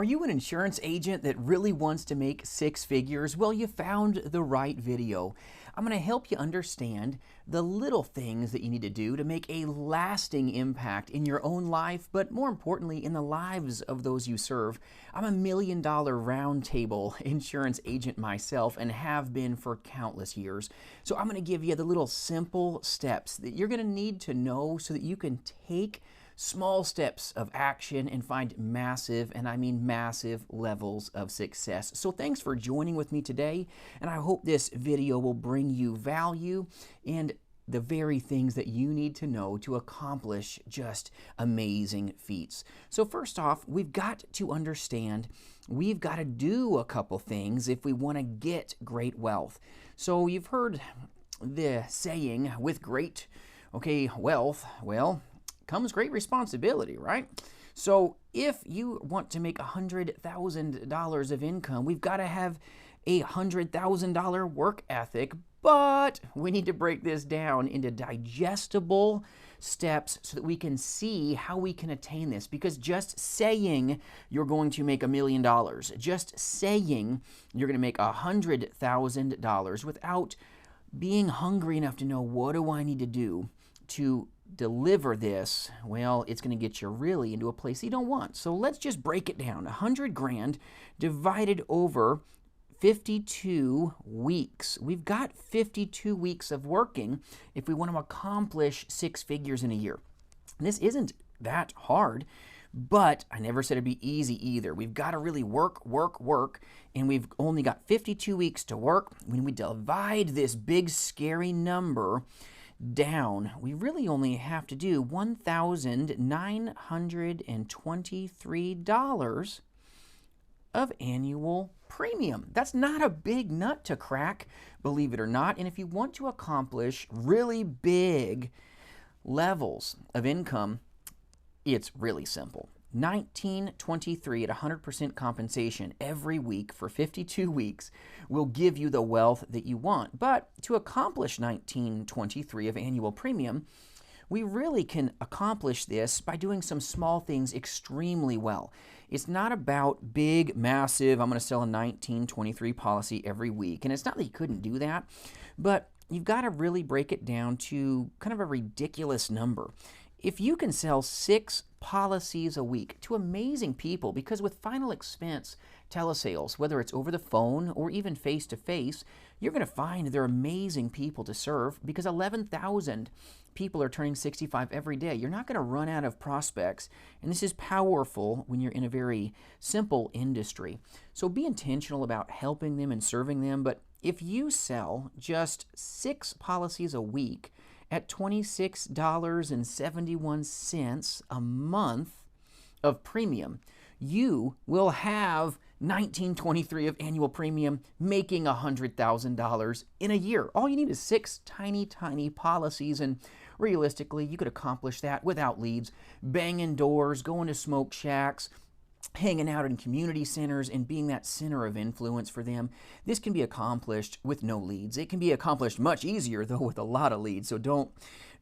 Are you an insurance agent that really wants to make six figures? Well, you found the right video. I'm going to help you understand the little things that you need to do to make a lasting impact in your own life, but more importantly, in the lives of those you serve. I'm a $1 million roundtable insurance agent myself and have been for countless years. So I'm going to give you the little simple steps that you're going to need to know so that you can take small steps of action and find massive, and I mean massive, levels of success. So thanks for joining with me today, and I hope this video will bring you value and the very things that you need to know to accomplish just amazing feats. So first off, we've got to understand we've got to do a couple things if we want to get great wealth. So you've heard the saying, with great, wealth, well, comes great responsibility, right? So if you want to make $100,000 of income, we've got to have a $100,000 work ethic, but we need to break this down into digestible steps so that we can see how we can attain this. Because just saying you're going to make $1 million, just saying you're going to make $100,000 without being hungry enough to know what do I need to do to deliver this, well, it's going to get you really into a place you don't want. So let's just break it down. 100 grand divided over 52 weeks. We've got 52 weeks of working if we want to accomplish six figures in a year. And this isn't that hard, but I never said it'd be easy either. We've got to really work, and we've only got 52 weeks to work. When we divide this big, scary number down, we really only have to do $1,923 of annual premium. That's not a big nut to crack, believe it or not. And if you want to accomplish really big levels of income, it's really simple. 1923 at 100% compensation every week for 52 weeks will give you the wealth that you want. But to accomplish 1923 of annual premium, we really can accomplish this by doing some small things extremely well. It's not about big, massive, I'm going to sell a 1923 policy every week. And it's not that you couldn't do that, but you've got to really break it down to kind of a ridiculous number. If you can sell 6 policies a week to amazing people, because with final expense telesales, whether it's over the phone or even face-to-face, you're going to find they're amazing people to serve because 11,000 people are turning 65 every day. You're not going to run out of prospects, and this is powerful when you're in a very simple industry. So be intentional about helping them and serving them, but if you sell just 6 policies a week, at $26.71 a month of premium, you will have $19.23 of annual premium, making $100,000 in a year. All you need is 6 tiny policies, and realistically, you could accomplish that without leads, banging doors, going to smoke shacks, hanging out in community centers and being that center of influence for them. This can be accomplished with no leads. It can be accomplished much easier, though, with a lot of leads. So don't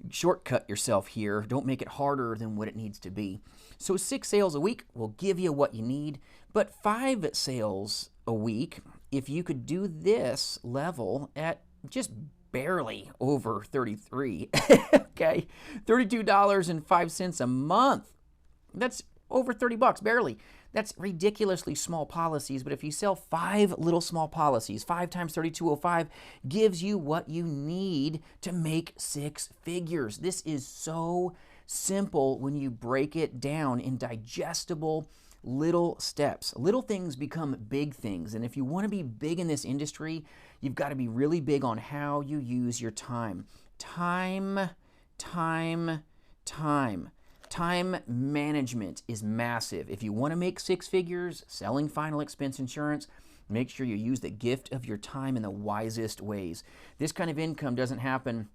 shortcut yourself here. Don't make it harder than what it needs to be. So 6 sales a week will give you what you need, but 5 sales a week, if you could do this level at just barely over 33, okay, $32.05 a month. That's over 30 bucks, barely. That's ridiculously small policies, but if you sell 5 little small policies, 5 times 3205 gives you what you need to make 6 figures. This is so simple when you break it down in digestible little steps. Little things become big things, and if you want to be big in this industry, you've got to be really big on how you use your time. Time management is massive. If you want to make 6 figures selling final expense insurance, make sure you use the gift of your time in the wisest ways. This kind of income doesn't happen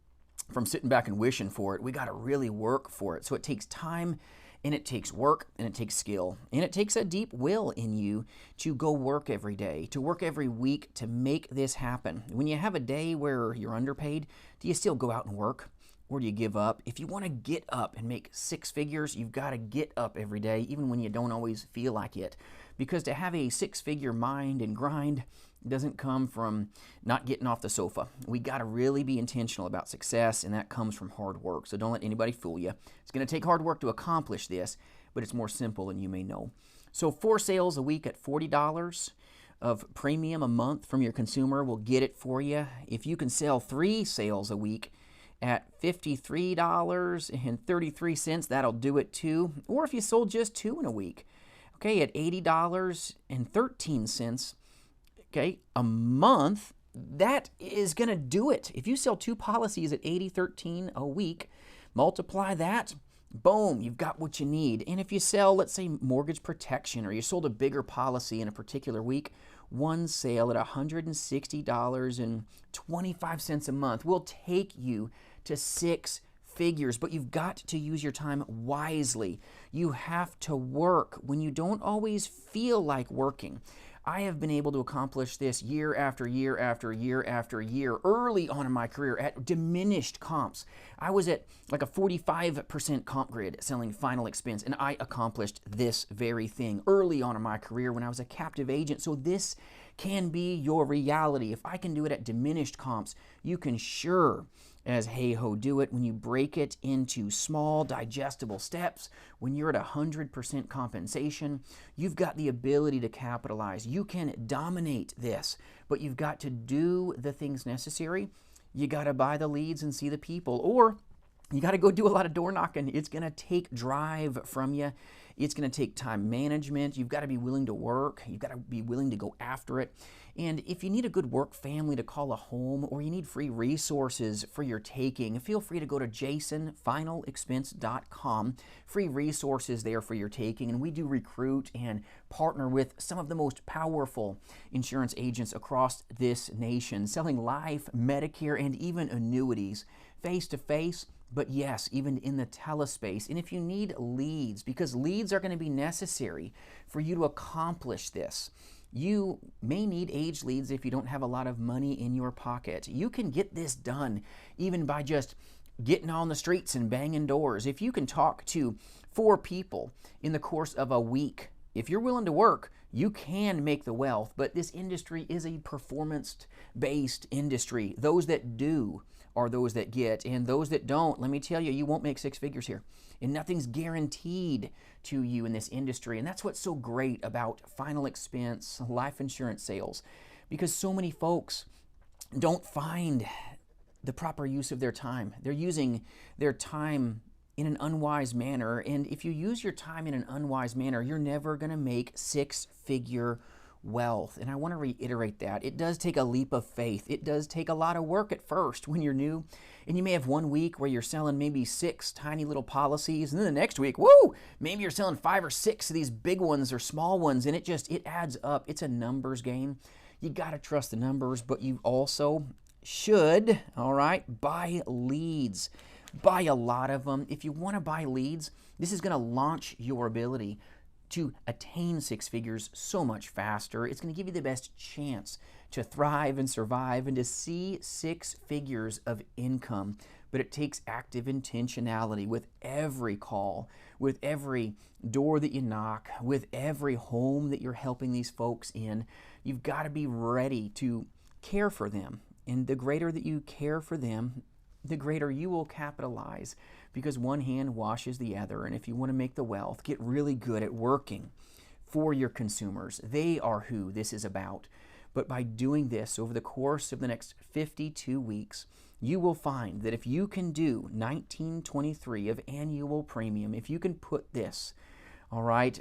from sitting back and wishing for it. We got to really work for it. So it takes time, and it takes work, and it takes skill, and it takes a deep will in you to go work every day, to work every week to make this happen. When you have a day where you're underpaid, do you still go out and work? Or do you give up? If you want to get up and make 6 figures, you've got to get up every day, even when you don't always feel like it. because to have a six-figure mind and grind doesn't come from not getting off the sofa. We got to really be intentional about success, and that comes from hard work. So don't let anybody fool you. It's going to take hard work to accomplish this, but it's more simple than you may know. So 4 sales a week at $40 of premium a month from your consumer will get it for you. If you can sell 3 sales a week at $53.33, that'll do it too. Or if you sold just 2 in a week, okay, at $80.13, okay, a month, that is going to do it. If you sell 2 policies at $80.13 a week, multiply that, boom, you've got what you need. And if you sell, let's say, mortgage protection, or you sold a bigger policy in a particular week, 1 sale at $160.25 a month will take you to 6 figures, but you've got to use your time wisely. You have to work when you don't always feel like working. I have been able to accomplish this year after year after year after year early on in my career at diminished comps. I was at like a 45% comp grid selling final expense, and I accomplished this very thing early on in my career when I was a captive agent. So this can be your reality. If I can do it at diminished comps, you can sure as hey-ho do it when you break it into small digestible steps. When you're at 100% compensation, you've got the ability to capitalize. You can dominate this, but you've got to do the things necessary. You got to buy the leads and see the people, or you got to go do a lot of door knocking. It's going to take drive from you. It's going to take time management. You've got to be willing to work. You've got to be willing to go after it. And if you need a good work family to call a home, or you need free resources for your taking, feel free to go to jasonfinalexpense.com. Free resources there for your taking. And we do recruit and partner with some of the most powerful insurance agents across this nation, selling life, Medicare, and even annuities face-to-face. But yes, even in the telespace. And if you need leads, because leads are going to be necessary for you to accomplish this. You may need age leads if you don't have a lot of money in your pocket. You can get this done even by just getting on the streets and banging doors. If you can talk to 4 people in the course of a week, if you're willing to work, you can make the wealth. But this industry is a performance-based industry. Those that do are those that get, and those that don't, let me tell you, you won't make 6 figures here. And nothing's guaranteed to you in this industry. And that's what's so great about final expense life insurance sales, because so many folks don't find the proper use of their time. They're using their time in an unwise manner. And if you use your time in an unwise manner, you're never going to make 6-figure wealth. And I want to reiterate that. It does take a leap of faith. It does take a lot of work at first when you're new. And you may have one week where you're selling maybe 6 tiny little policies, and then the next week, woo, maybe you're selling 5 or 6 of these big ones or small ones, and it adds up. It's a numbers game. You got to trust the numbers, but you also should, all right, buy leads. Buy a lot of them. If you want to buy leads, this is going to launch your ability to attain 6 figures so much faster. It's going to give you the best chance to thrive and survive and to see 6 figures of income. But it takes active intentionality with every call, with every door that you knock, with every home that you're helping these folks in. You've got to be ready to care for them. And the greater that you care for them, the greater you will capitalize, because one hand washes the other. And if you want to make the wealth, get really good at working for your consumers. They are who this is about. But by doing this over the course of the next 52 weeks, you will find that if you can do $19.23 of annual premium, if you can put this, all right,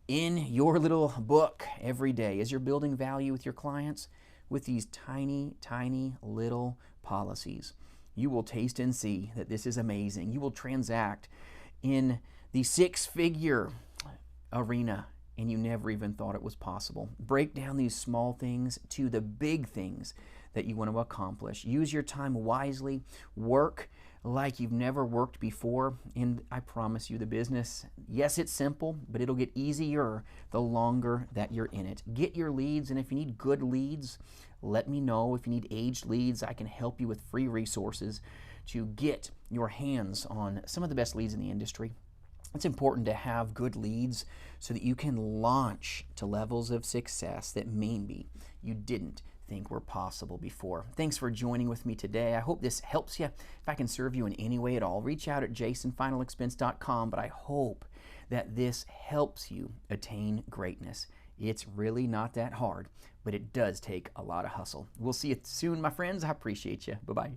in your little book every day as you're building value with your clients with these tiny, tiny little policies, you will taste and see that this is amazing. You will transact in the 6-figure arena, and you never even thought it was possible. Break down these small things to the big things that you want to accomplish. Use your time wisely. Work like you've never worked before. And I promise you, the business, yes, it's simple, but it'll get easier the longer that you're in it. Get your leads, and if you need good leads, let me know. If you need aged leads, I can help you with free resources to get your hands on some of the best leads in the industry. It's important to have good leads so that you can launch to levels of success that maybe you didn't think were possible before. Thanks for joining with me today. I hope this helps you. If I can serve you in any way at all, reach out at jasonfinalexpense.com, but I hope that this helps you attain greatness. It's really not that hard, but it does take a lot of hustle. We'll see you soon, my friends. I appreciate you. Bye-bye.